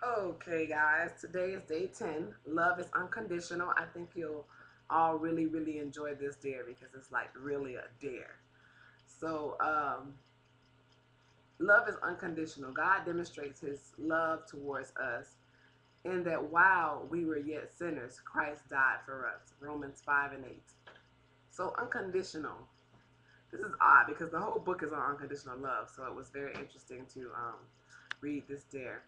Okay, guys, today is day 10. Love is unconditional. I think you'll all really, really enjoy this dare because it's like really a dare. So, love is unconditional. God demonstrates his love towards us in that while we were yet sinners, Christ died for us. Romans 5 and 8. So, unconditional. This is odd because the whole book is on unconditional love. So, it was very interesting to read this dare.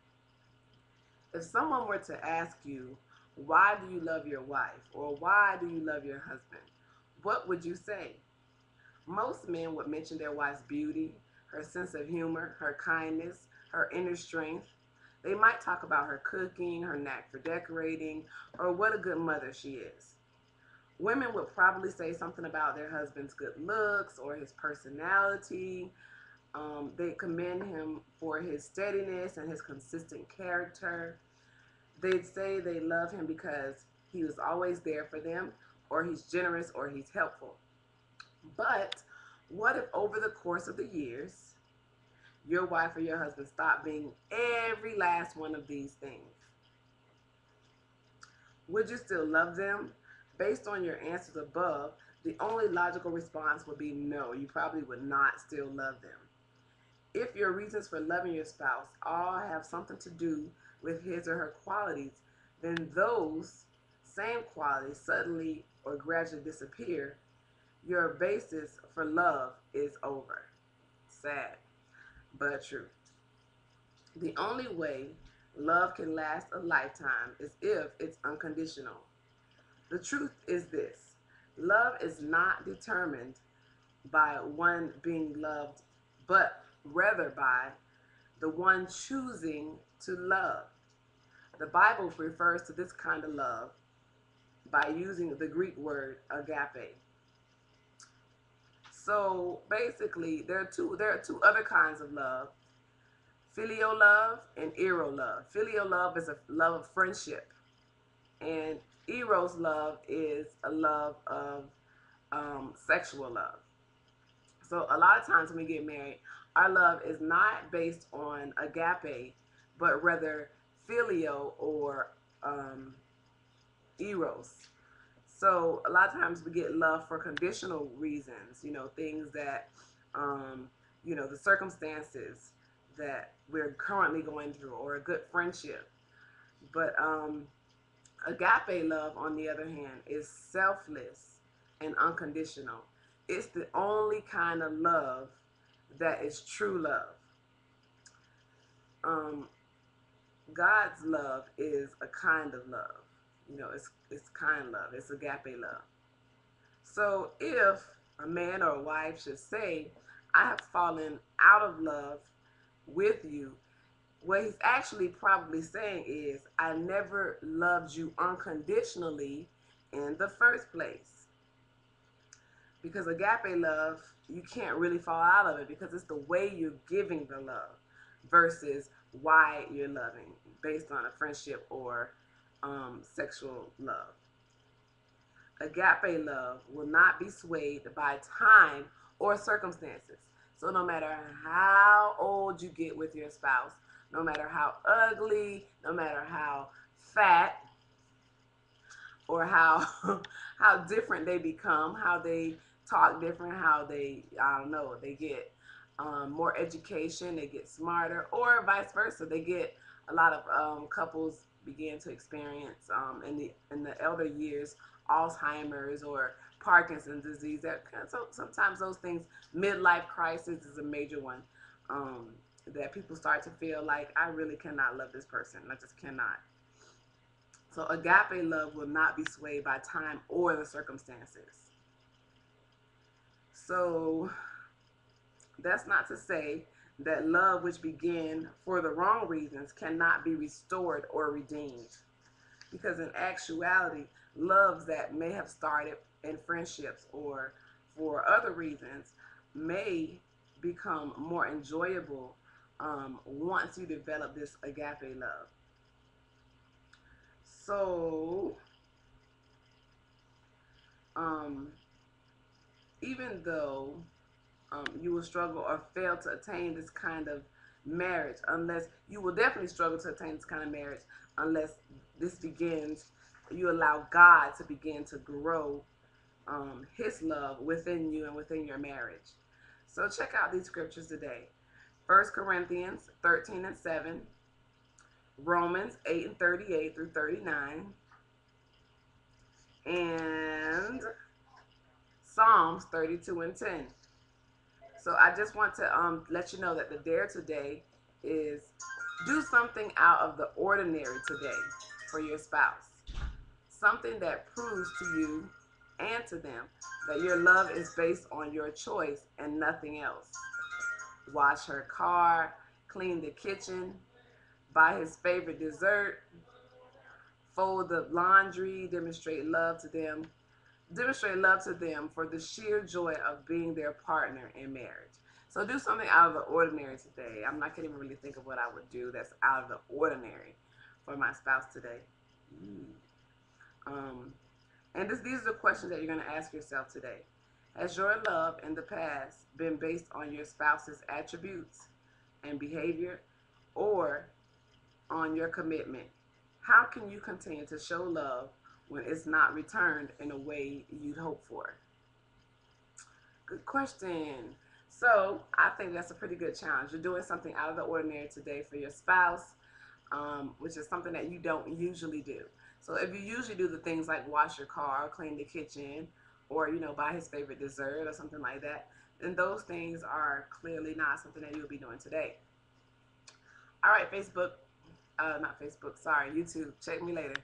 If someone were to ask you, why do you love your wife or why do you love your husband? What would you say? Most men would mention their wife's beauty, her sense of humor, her kindness, her inner strength. They might talk about her cooking, her knack for decorating, or what a good mother she is. Women would probably say something about their husband's good looks or his personality. They commend him for his steadiness and his consistent character. They'd say they love him because he was always there for them, or he's generous, or he's helpful. But what if over the course of the years, your wife or your husband stopped being every last one of these things? Would you still love them? Based on your answers above, the only logical response would be no, you probably would not still love them. If your reasons for loving your spouse all have something to do with his or her qualities, then those same qualities suddenly or gradually disappear. Your basis for love is over. Sad, but true. The only way love can last a lifetime is if it's unconditional. The truth is this: love is not determined by one being loved, but rather by the one choosing to love. The Bible refers to this kind of love by using the Greek word agape. So basically, there are two other kinds of love: filial love and eros love. Filial love is a love of friendship, and eros love is a love of sexual love. So a lot of times when we get married, our love is not based on agape, but rather filial or um, eros. So a lot of times we get love for conditional reasons, things that, um, the circumstances that we're currently going through, or a good friendship. But agape love, on the other hand, is selfless and unconditional. It's the only kind of love that is true love. Um, God's love is a kind of love. It's kind love. It's agape love. So if a man or a wife should say, "I have fallen out of love with you," what he's actually probably saying is, "I never loved you unconditionally in the first place." Because agape love, you can't really fall out of it because it's the way you're giving the love versus why you're loving based on a friendship or sexual love. Agape love will not be swayed by time or circumstances. So no matter how old you get with your spouse, no matter how ugly, no matter how fat, or how how different they become, how they talk different, how they, I don't know, they get more education, they get smarter, or vice versa. They get a lot of couples begin to experience in the elder years Alzheimer's or Parkinson's disease. So sometimes those things, midlife crisis is a major one. That people start to feel like, I really cannot love this person. I just cannot. So agape love will not be swayed by time or the circumstances. So that's not to say that love which began for the wrong reasons cannot be restored or redeemed. Because in actuality, loves that may have started in friendships or for other reasons may become more enjoyable once you develop this agape love. So, um, even though you will struggle or fail to attain this kind of marriage unless you will definitely struggle to attain this kind of marriage unless this begins, you allow God to begin to grow his love within you and within your marriage. So check out these scriptures today. 1 Corinthians 13:7, Romans 8:38 through 39, and Psalms 32:10. So I just want to let you know that the dare today is do something out of the ordinary today for your spouse. Something that proves to you and to them that your love is based on your choice and nothing else. Wash her car, clean the kitchen, buy his favorite dessert, fold the laundry, demonstrate love to them. Demonstrate love to them for the sheer joy of being their partner in marriage. So do something out of the ordinary today. I'm not going to even really think of what I would do that's out of the ordinary for my spouse today. And these are the questions that you're going to ask yourself today. Has your love in the past been based on your spouse's attributes and behavior, or on your commitment? How can you continue to show love when it's not returned in a way you'd hope for? Good question. So I think that's a pretty good challenge. You're doing something out of the ordinary today for your spouse, which is something that you don't usually do. So if you usually do the things like wash your car, clean the kitchen, or buy his favorite dessert or something like that, then those things are clearly not something that you'll be doing today. All right, Facebook, not Facebook, sorry, YouTube. Check me later.